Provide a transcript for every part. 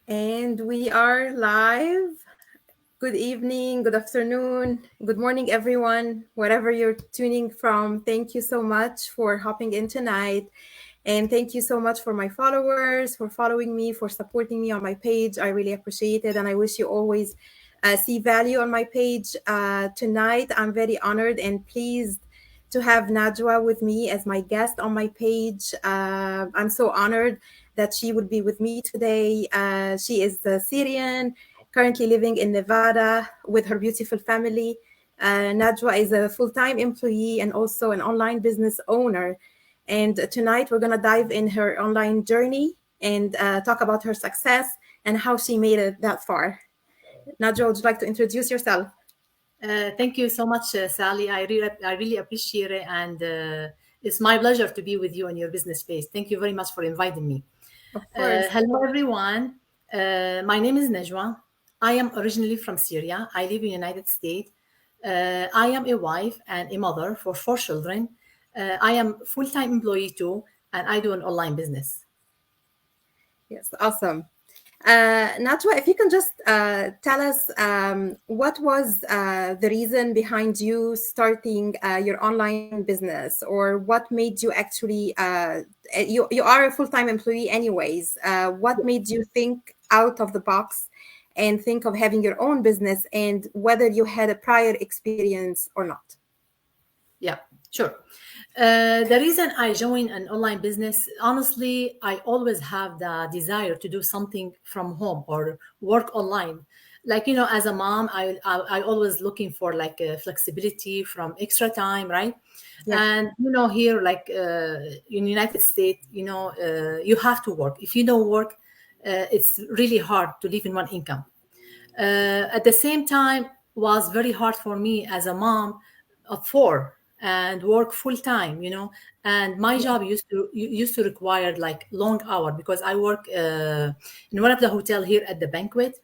And we are live. Good evening, good afternoon, good morning, everyone, wherever you're tuning from. Thank you so much for hopping in tonight. And thank you so much for my followers, for following me, for supporting me on my page. I really appreciate it. And I wish you always see value on my page. Tonight, I'm very honored and pleased to have Najwa with me as my guest on my page. I'm so honored that she would be with me today. She is Syrian, currently living in Nevada with her beautiful family. Najwa is a full time employee and also an online business owner. And tonight we're going to dive in her online journey and talk about her success and how she made it that far. Najwa, would you like to introduce yourself? Thank you so much, Sally. I really appreciate it, and it's my pleasure to be with you on your business space. Thank you very much for inviting me. Of course. Hello, everyone. My name is Najwa. I am originally from Syria. I live in the United States. I am a wife and a mother for 4 children. I am full-time employee too, and I do an online business. Yes, awesome. Najwa, if you can just tell us what was the reason behind you starting your online business, or what made you actually, you are a full-time employee anyways. What made you think out of the box and think of having your own business, and whether you had a prior experience or not? Yeah, sure. The reason I joined an online business, honestly, I always have the desire to do something from home or work online. Like, as a mom, I always looking for like flexibility from extra time, right? Yes. And here, like in United States, you have to work. If you don't work, it's really hard to live in one income. At the same time, was very hard for me as a mom of four and work full time, and my job used to require like long hour because I work in one of the hotel here at the banquet,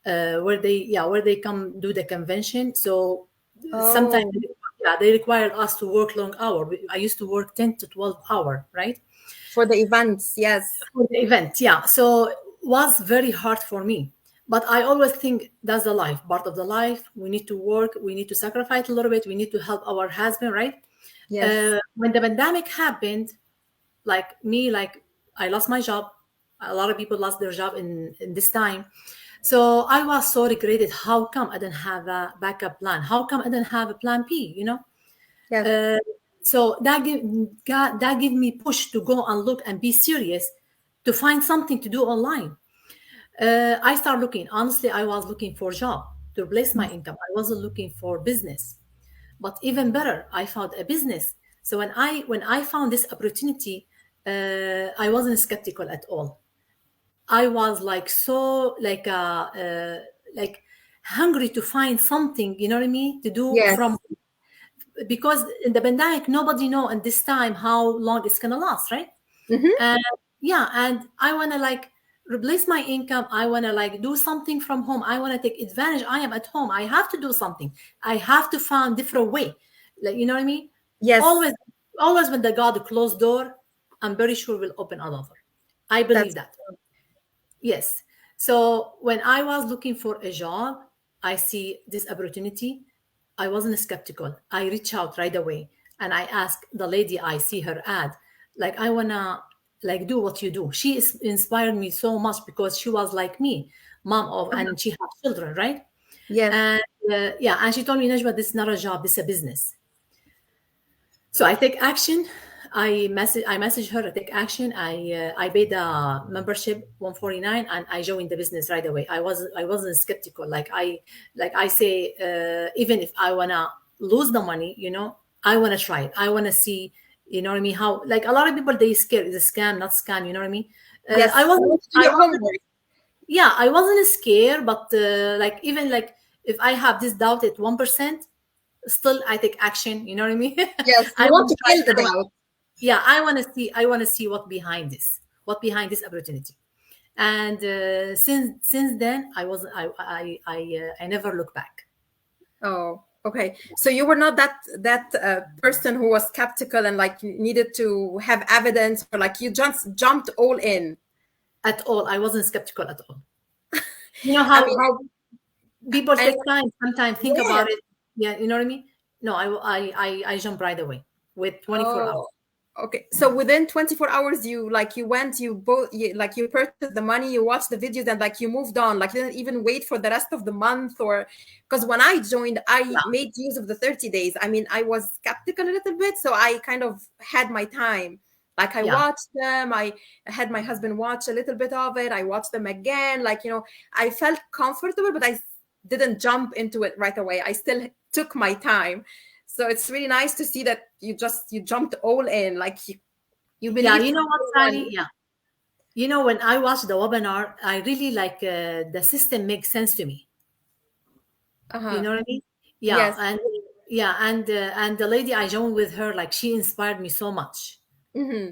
where they come do the convention. So sometimes, Oh, yeah, they require us to work long hour. I used to work 10 to 12 hour, right? for the events, yes. For the event, yeah. So was very hard for me. But I always think that's the life, part of the life. We need to work, we need to sacrifice a little bit, we need to help our husband, right? Yes. When the pandemic happened, like me, like I lost my job. A lot of people lost their job in this time. So I was so regretted. How come I didn't have a backup plan? How come I didn't have a plan B? Yes. Uh, so that give me push to go and look and be serious to find something to do online. I started looking. Honestly, I was looking for a job to replace my income. I wasn't looking for business. But even better, I found a business. So when I found this opportunity, I wasn't skeptical at all. I was like so like hungry to find something, you know what I mean, to do Yes. from, because in the pandemic nobody know at this time how long it's gonna last, right? Mm-hmm. And yeah, and I want to like replace my income. I want to like do something from home. I want to take advantage. I am at home. I have to do something. I have to find different way, like, you know what I mean. Yes. Always always when the God closed door, I'm very sure will open another. I believe That's that. Yes. So when I was looking for a job, I see this opportunity. I wasn't skeptical. I reach out right away and I ask the lady, I see her ad, like I wanna like do what you do. She inspired me so much because she was like me, mom of, and she has children, right? yes. And yeah, and she told me, Najwa, this is not a job, this is a business. So I take action. I message her. I take action. I paid the membership 149 and I joined the business right away. I wasn't skeptical. Like I say, even if I wanna lose the money, I wanna try it. I wanna see, you know what I mean. How, like, a lot of people, they scared, is a scam, not scam. You know what I mean. Yes. I You wasn't. want to do I your wasn't. homework. Yeah, I wasn't scared, but like, even like, if I have this doubt at 1%, still I take action. You know what I mean. Yes. I You want want to to try. kill the doubt. Yeah, I want to see what behind this opportunity. And since then, I never look back. Oh, okay. So you were not that person who was skeptical and like needed to have evidence, or like you just jumped all in. At all. I wasn't skeptical at all. You know I mean, how people and take time, sometimes think yes. about it. Yeah, you know what I mean? No, I jump right away with 24 hours. Oh, okay. So within 24 hours, you went, like you purchased the money, you watched the videos, and like you moved on. Like you didn't even wait for the rest of the month, or because when I joined, I Yeah, made use of the 30 days. I mean, I was skeptical a little bit, so I kind of had my time. Like I yeah, watched them, I had my husband watch a little bit of it. I watched them again. Like, I felt comfortable, but I didn't jump into it right away. I still took my time. So it's really nice to see that you jumped all in, like you yeah. believed You from know what, day Sally? one. Yeah. You know, when I watched the webinar, I really like the system makes sense to me. You Uh-huh. know what I mean? Yeah, Yes. and the lady I joined with her, like she inspired me so much. Hmm.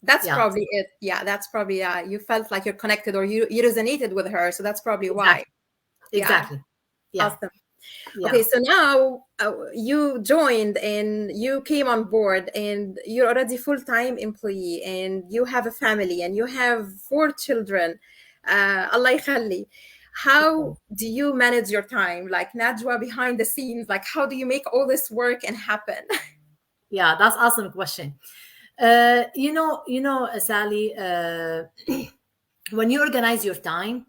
That's Yeah, probably it. Yeah, that's probably, you felt like you're connected, or you resonated with her. So that's probably why. exactly, Yeah. exactly. Yeah, Awesome. yeah, Okay, so now you joined and you came on board, and you're already full-time employee, and you have a family, and you have four children. Allah yakhalli. How do you manage your time? Like Najwa behind the scenes, like how do you make all this work and happen? yeah. That's awesome question. Sally, when you organize your time,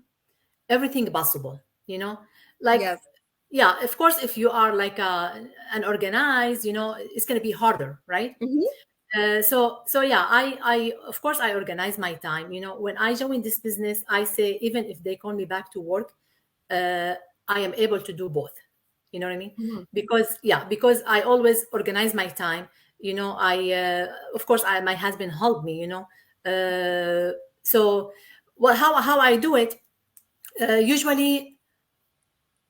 everything possible. You know, like Yes. yeah, of course, if you are like an organized, it's going to be harder, right? Hmm. So yeah, I of course I organize my time. When I join this business, I say even if they call me back to work, uh, I am able to do both. You know what I mean? Hmm. Because I always organize my time. I of course my husband helped me. So well, how I do it, usually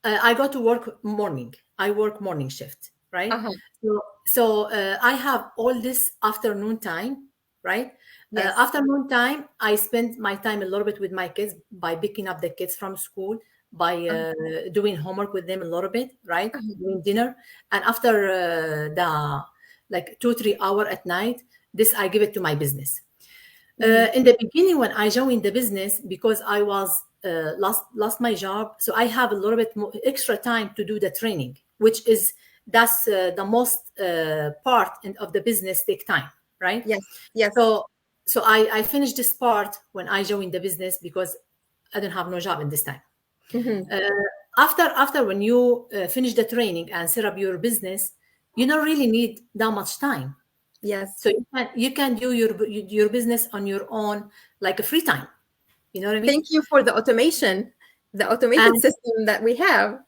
I go to work morning. I work morning shift, right? Uh-huh. So I have all this afternoon time, right? Yes. Afternoon time, I spend my time a little bit with my kids by picking up the kids from school, by doing homework with them a little bit, right? Uh-huh. Doing dinner, and after the like 2 3 hour at night, this I give it to my business. Hmm. In the beginning, when I joined the business, because I was lost my job, so I have a little bit more extra time to do the training, which is that's the most part of the business take time, right? Yes. Yes. So so I finished this part when I joined the business because I didn't have no job in this time. Hmm. Uh, after when you finish the training and set up your business, you don't really need that much time, Yes. so you can do your business on your own, like a free time. You know what I mean? Thank you for the automation, the automated And system that we have.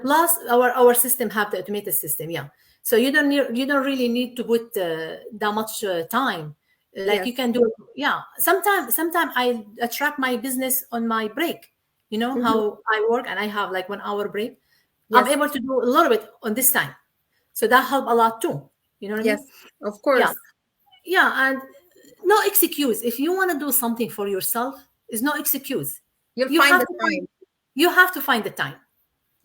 plus our system have the automated system. Yeah. So you don't really need to put that much time. Like you Yes. can do it. Yeah. Sometimes I track my business on my break. You know Hmm. how I work and I have like 1 hour break. I'm Yes. able to do a little bit on this time. So that help a lot too. You know what I mean? Yes. Of Yeah. course. Yeah, and no excuse. If you want to do something for yourself, is no excuse. You'll You find have the to find time. you have to find the time.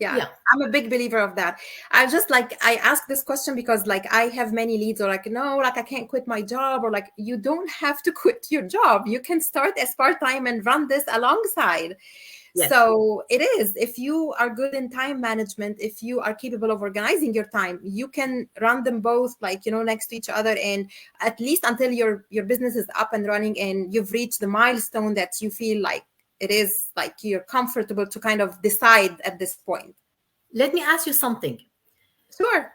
Yeah. Yeah. I'm a big believer of that. I ask this question because like I have many leads, or like, no, like I can't quit my job, or like you don't have to quit your job. You can start as part-time and run this alongside. Yes. So it is, if you are good in time management, if you are capable of organizing your time, you can run them both, like, next to each other, and at least until your business is up and running and you've reached the milestone that you feel like it is like you're comfortable to kind of decide at this point. Let me ask you something. Sure.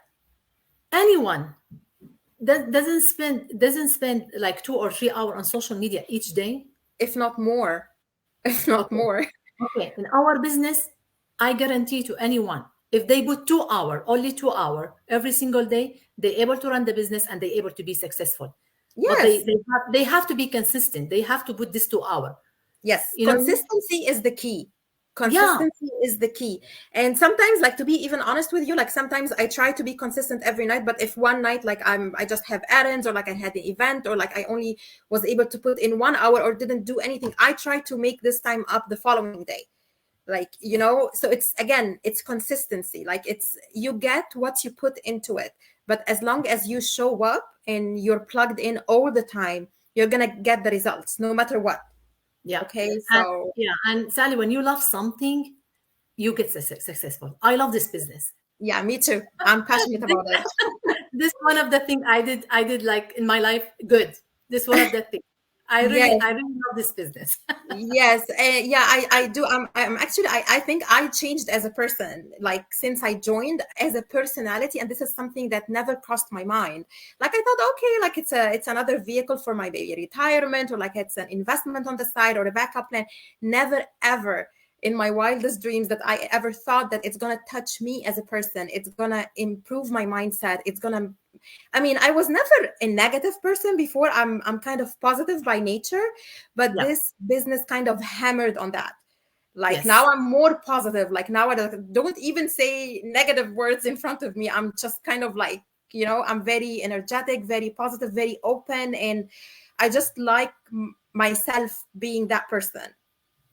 Anyone that doesn't spend like 2 or 3 hours on social media each day? If not more. If not Okay. more. Okay. In our business, I guarantee to anyone, if they put 2 hour, only 2 hour every single day, they're able to run the business and they're able to be successful. But they Yes. they have, they have to be consistent. They have to put this 2 hour. Yes, You know what I mean? consistency is the key. Yeah. Consistency is the key. And sometimes, like, to be even honest with you, like sometimes I try to be consistent every night, but if one night like I just have errands, or like I had an event, or like I only was able to put in 1 hour or didn't do anything, I try to make this time up the following day. Like, so it's, again, it's consistency. Like, it's, you get what you put into it. But as long as you show up and you're plugged in all the time, you're gonna get the results no matter what. Yeah. Okay, And so yeah, and Sally, when you love something, you get successful. I love this business. yeah, me too. I'm passionate This, about it. this one of the thing I did like in my life good. This one of the things. I Yes. really love this business. Yes, yeah, I do. I'm actually, I think I changed as a person, like since I joined as a personality, and this is something that never crossed my mind. Like I thought, okay, like it's another vehicle for my baby retirement, or like it's an investment on the side or a backup plan. Never ever in my wildest dreams that I ever thought that it's gonna touch me as a person. It's gonna improve my mindset. It's gonna, I mean, I was never a negative person before. I'm kind of positive by nature, but Yeah. this business kind of hammered on that. Like now Yes. I'm more positive. Like now I don't even say negative words in front of me. I'm just kind of like, I'm very energetic, very positive, very open, and I just like myself being that person.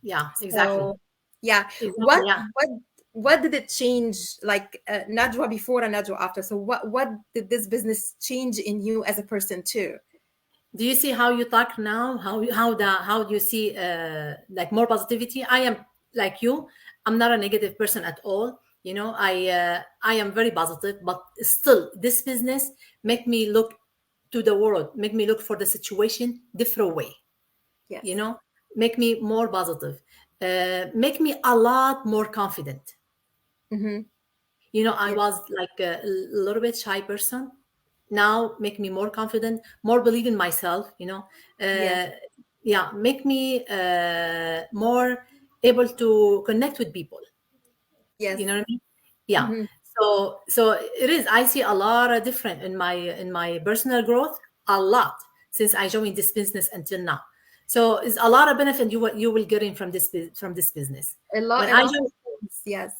Yeah. Exactly. So yeah, Exactly. what Yeah. what what did it change, like Najwa before and Najwa after? So what did this business change in you as a person too? Do you see how you talk now? How do you see like more positivity? I am like you. I'm not a negative person at all. I am very positive, but still, this business make me look to the world, make me look for the situation different way. You Yes. know, make me more positive, make me a lot more confident. Mm-hmm. I Yeah. was like a little bit shy person. Now make me more confident, more believe in myself. Yes. Uh, yeah, make me more able to connect with people. Yes. You know what I mean? Yeah. Mm-hmm. So it is. I see a lot of different in my personal growth. A lot since I joined this business until now. So it's a lot of benefit you will get in from this business. A lot, When a I lot of joined things. Yes.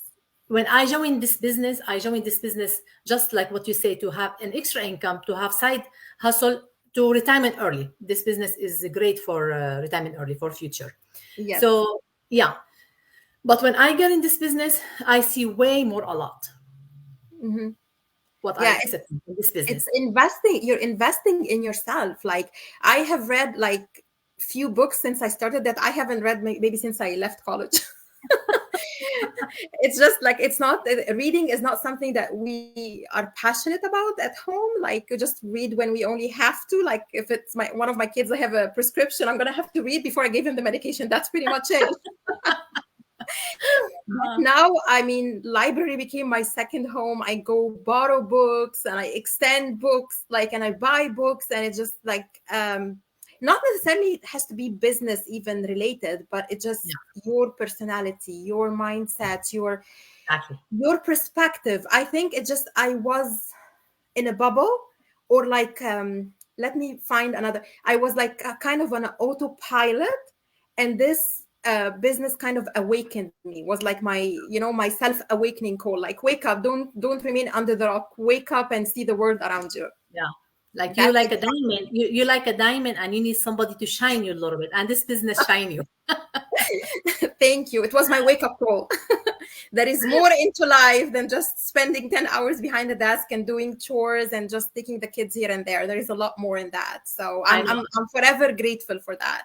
I joined this business just like what you say, to have an extra income, to have side hustle, to retirement early. This business is great for retirement early, for future. Yes. So yeah, but when I get in this business, I see way more, a lot, Mm-hmm. what I Yeah. accept in this It's business. investing. You're investing in yourself. Like I have read like few books since I started that I haven't read maybe since I left college. It's just like it's not reading is not something that we are passionate about at home. Like you just read when we only have to. Like if it's my one of my kids, I have a prescription, I'm gonna have to read before I give him the medication. That's pretty much it. But Uh, now, I mean, library became my second home. I go borrow books and I extend books, like, and I buy books, and it's just like, not necessarily it has to be business even related, but it just yeah, your personality, your mindset, exactly. your perspective. I think it just I was in a bubble, or like let me find another. I was like a kind of on an autopilot, and this business kind of awakened me. Was like my self awakening call, like wake up, don't remain under the rock, wake up and see the world around you. Yeah, like you That's like a exactly. diamond. You like a diamond, and you need somebody to shine you a little bit, and this business shine you. Thank you, it was my wake up call. There is more into life than just spending 10 hours behind the desk and doing chores and just taking the kids here and there. There is a lot more in that, so I i'm know. i'm, I'm forever grateful for that.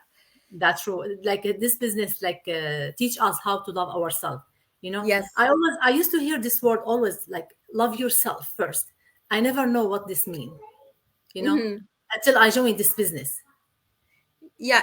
That's true. Like this business, like teach us how to love ourselves. Yes. I used to hear this word always, like love yourself first. I never know what this mean, you know, Mhm. until I joined this business. Yeah,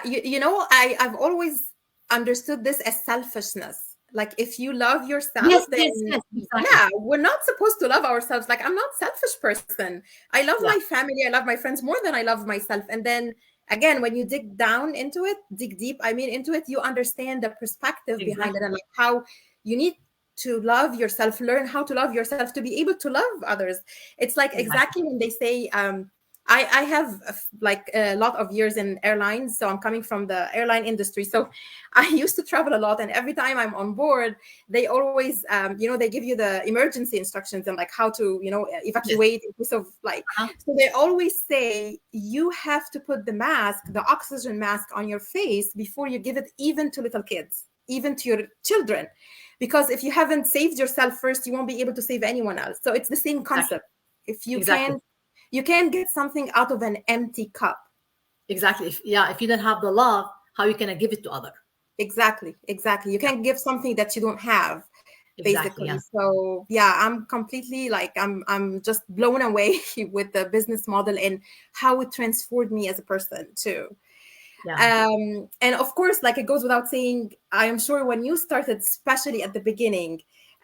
I've always understood this as selfishness. Like if you love yourself, Yes, yes, then yes, exactly. yeah, we're not supposed to love ourselves. Like I'm not selfish person. I love Yeah, my family, I love my friends more than I love myself. And then again, when you dig down into it, dig deep, I mean into it, you understand the perspective behind it, exactly, and like how you need to love yourself, learn how to love yourself to be able to love others. It's like exactly. exactly when they say I have like a lot of years in airlines, so I'm coming from the airline industry. So I used to travel a lot, and every time I'm on board, they always, they give you the emergency instructions and like how to, Yes. evacuate in case of like. Uh-huh. So they always say you have to put the mask, the oxygen mask, on your face before you give it, even to little kids, even to your children, because if you haven't saved yourself first, you won't be able to save anyone else. So it's the same Exactly. concept. If you Exactly. can you can't get something out of an empty cup. Exactly. If you don't have the love, how you can give it to other. Exactly, exactly. You Yeah, can't give something that you don't have, exactly. basically. Yeah, So yeah, I'm completely like I'm just blown away with the business model and how it transformed me as a person too. yeah, And of course, like it goes without saying, I am sure when you started, especially at the beginning,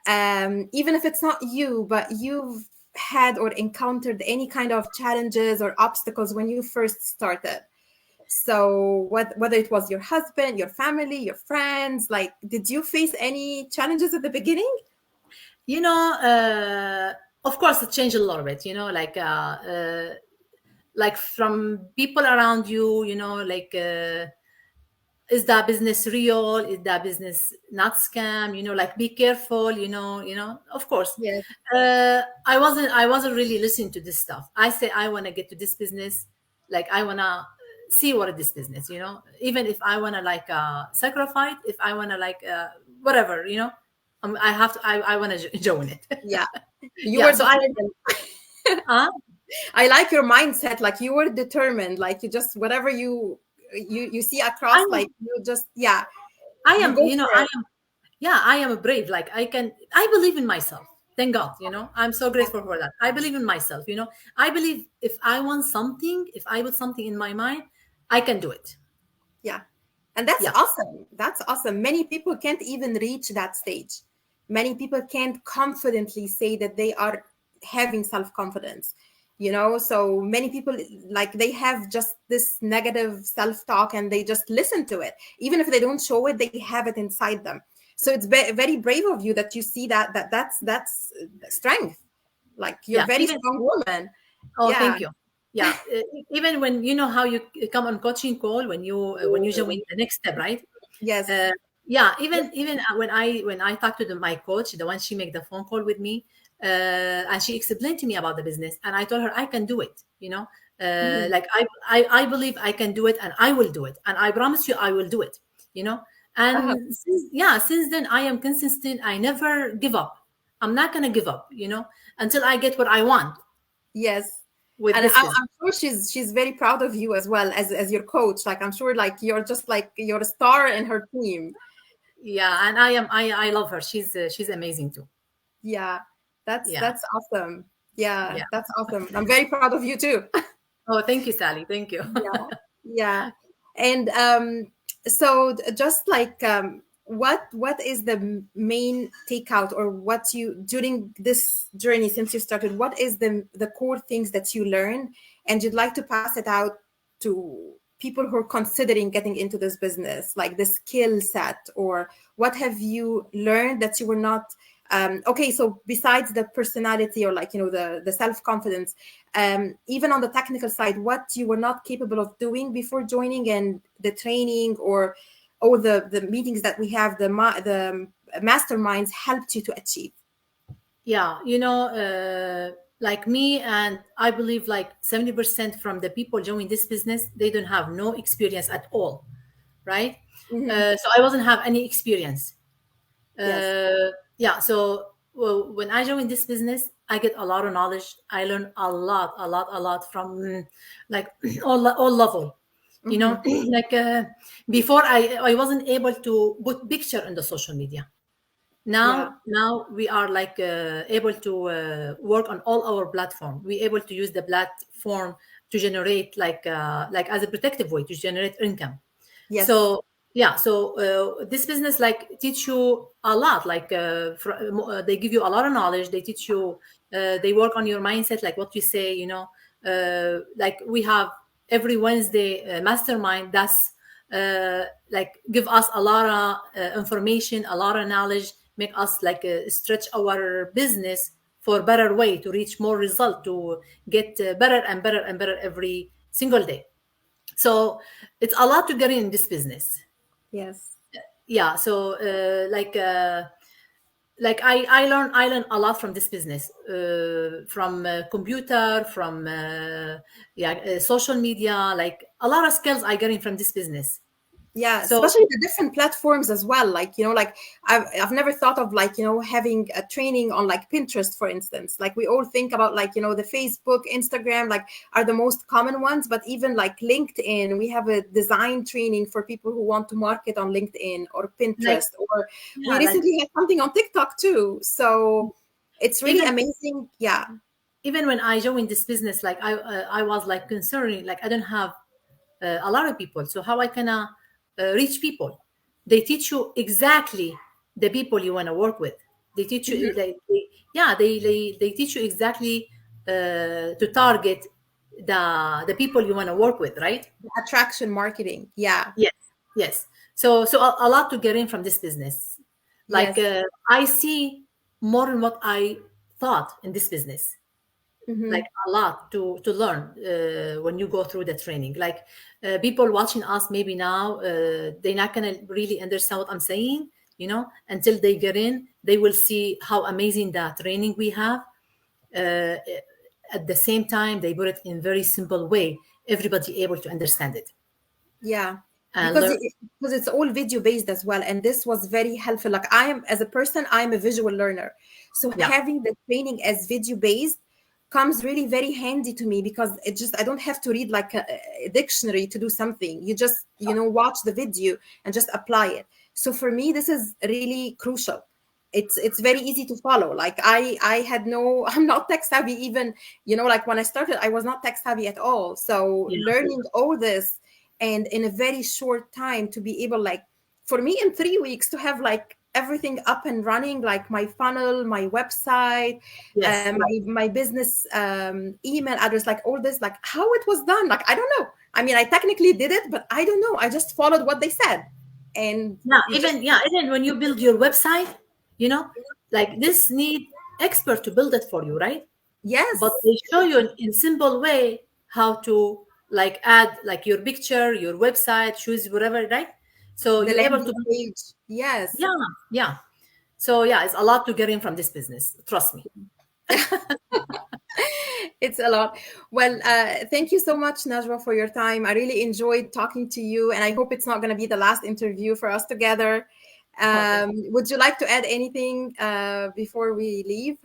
even if it's not you, but you've had or encountered any kind of challenges or obstacles when you first started. So whether it was your husband, your family, your friends, like did you face any challenges at the beginning? you know, of course it changed a little bit, like from people around you, is that business real, is that business not scam, like be careful, of course. Yes. I wasn't really listening to this stuff. I say I want to get to this business, like I want to see what is this business, even if I want to like sacrifice, if I want to like whatever, I have to, I want to join it. Yeah. You Yeah, were so I determined. uh, I like your mindset. Like you were determined. Like you just whatever you see I across, am like you just yeah, I you am, go for I it. am, yeah, I am a brave. Like I believe in myself. Thank God, I'm so Yeah. grateful for that. I believe in myself, I believe if I want something, if I put something in my mind, I can do it. Yeah. And that's Yeah. awesome. That's awesome. Many people can't even reach that stage. Many people can't confidently say that they are having self confidence, you know? So many people, like, they have just this negative self talk and they just listen to it. Even if they don't show it, they have it inside them. So it's very brave of you that you see that's strength. Like, you're a Yeah. very Even strong woman. Oh, Yeah. thank you. Yeah. Even when how you come on coaching call, when you join the next step, right? Yes. uh, yeah, even when I talked to my coach, the one she make the phone call with me, and she explained to me about the business, and I told her I can do it, Mhm. like I believe I can do it, and I will do it, and I promise you I will do it, you know Uh-huh. and since then I am consistent. I never give up. I'm not gonna give up, until I get what I want Yes. with And this business. I'm sure she's very proud of you as well as your coach. Like I'm sure like you're just like you're a star in her team. Yeah, and I love her. She's amazing too. Yeah. That's Yeah, that's awesome. Yeah, yeah. that's awesome. I'm very proud of you too. Oh, thank you, Sally. Thank you. Yeah. Yeah. And so just like what is the main takeout or what you during this journey since you started, what is the core things that you learned and you'd like to pass it out to people who are considering getting into this business, like the skill set, or what have you learned that you were not okay, so besides the personality or like the self-confidence, even on the technical side, what you were not capable of doing before joining, and the training or the meetings that we have, the masterminds helped you to achieve. Yeah, like me, and I believe like 70% from the people joining this business, they don't have no experience at all, right? Hmm. So I wasn't have any experience. Yes. Yeah, so well, when I joined this business, I get a lot of knowledge. I learn a lot from like all level. Hmm. Like before, I wasn't able to put picture in the social media. Yeah. Now we are like able to work on all our platform. We able to use the platform to generate like as a protective way to generate income. Yes. So yeah, so this business like teach you a lot, like they give you a lot of knowledge. They teach you, they work on your mindset, like what you say, like we have every Wednesday mastermind. That's like give us a lot of information, a lot of knowledge, make us like stretch our business for better way to reach more result, to get better and better and better every single day. So it's a lot to get in this business. Yes. Yeah, so like I learn a lot from this business, from computer, from yeah, social media, like a lot of skills I get in from this business. Yeah, So especially the different platforms as well. Like, like I've never thought of like, having a training on like Pinterest, for instance. Like we all think about like, the Facebook, Instagram, like are the most common ones, but even like LinkedIn, we have a design training for people who want to market on LinkedIn or like, Pinterest, or we yeah, like recently had something on TikTok too. So it's really even amazing. Yeah. even when I joined this business, like I was like concerned, like I don't have a lot of people, so how I can reach people? They teach you exactly the people you want to work with. They teach you Mhm. like yeah, they teach you exactly to target the people you want to work with, right? Attraction marketing. Yeah. Yes, yes. So a lot to get in from this business. Like Yes. I see more than what I thought in this business, like Hmm. a lot to learn when you go through the training. Like people watching us maybe now, they're not gonna really understand what I'm saying, until they get in. They will see how amazing that training we have. uh, at the same time, they put it in very simple way, everybody able to understand it Yeah, and because learn. because it's all video based as well, and this was very helpful. Like I am, as a person, I am a visual learner, so Yeah, having the training as video based comes really very handy to me, because it just, I don't have to read like a dictionary to do something. You just, watch the video and just apply it. So for me, this is really crucial. It's very easy to follow. Like I had no I'm not tech savvy even, like when I started, I was not tech savvy at all. So yeah, learning all this, and in a very short time to be able, like, for me in 3 weeks to have like everything up and running, like my funnel, my website, yes, my business email address, like all this, like how it was done, like I don't know. I mean, I technically did it, but I don't know, I just followed what they said. And yeah. you just, Even when you build your website, you know like this need expert to build it for you, right? But yes, they show you in simple way how to like add like your picture, your website, choose whatever, right? So the you're able landing to. page, yes. Yeah, yeah. So yeah, it's a lot to get in from this business, trust me. It's a lot. Well, thank you so much, Najwa, for your time. I really enjoyed talking to you, and I hope it's not going to be the last interview for us together. Oh, thank you. Would you like to add anything before we leave?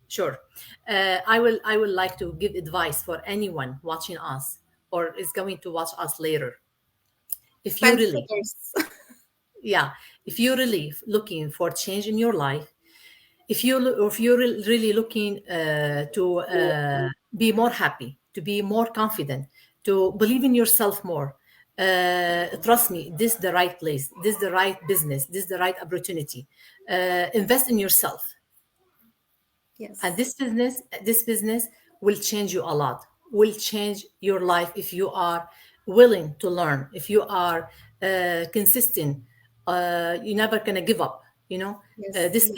Sure. I will like to give advice for anyone watching us or is going to watch us later. If you really, Fence. yeah, if you're really looking for change in your life, if you're really looking to be more happy, to be more confident, to believe in yourself more, trust me, this is the right place, this is the right business, this is the right opportunity. Invest in yourself, and Yes. this business will change you a lot, will change your life if you are willing to learn, if you are consistent. You're never gonna give up, Yes. this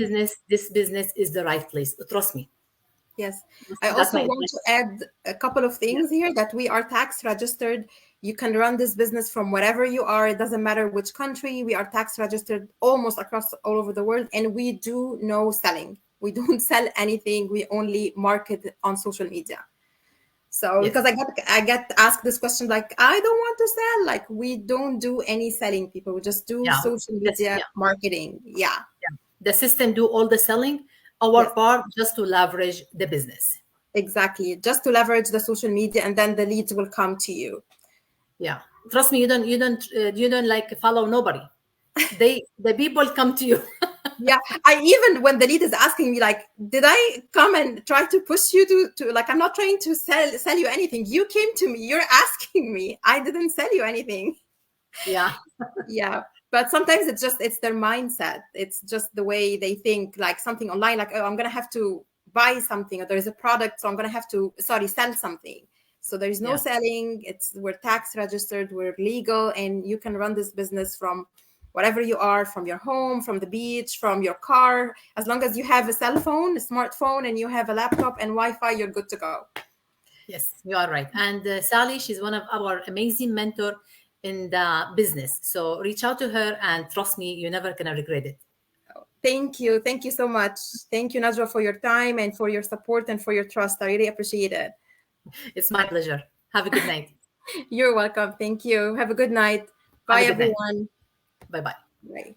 business is the right place, trust me. Yes. that's, I that's also my want to advice. add a couple of Yeah, things here, that we are tax registered. You can run this business from wherever you are. It doesn't matter which country. We are tax registered almost across all over the world. And we do no selling. We don't sell anything. We only market on social media. So yes, because I get asked this question, like, I don't want to sell. Like, we don't do any selling, people. We just do yeah, social that's media yeah, marketing. Yeah. yeah. The system do all the selling, our Yes. part just to leverage the business. Exactly. Just to leverage the social media, and then the leads will come to you. Yeah, trust me, you don't like follow nobody, the people come to you. Yeah. I even, when the lead is asking me, like, did I come and try to push you to like, I'm not trying to sell you anything. You came to me. You're asking me. I didn't sell you anything. Yeah, Yeah. But sometimes it's their mindset. It's just the way they think, like something online, like, oh, I'm gonna have to buy something, or there's a product, so I'm gonna have to, sorry, sell something. So there is no yeah, selling. We're tax registered, we're legal, and you can run this business from wherever you are, from your home, from the beach, from your car. As long as you have a cell phone, a smartphone, and you have a laptop and Wi-Fi, you're good to go. yes, you are right. And Sally, she's one of our amazing mentor in the business. So reach out to her, and trust me, you're never gonna regret it. Thank you. Thank you so much. Thank you, Najwa, for your time and for your support and for your trust. I really appreciate it. It's my pleasure. Have a good night. You're welcome. Thank you. Have a good night. Have Bye, a good day. everyone. Bye bye. Bye.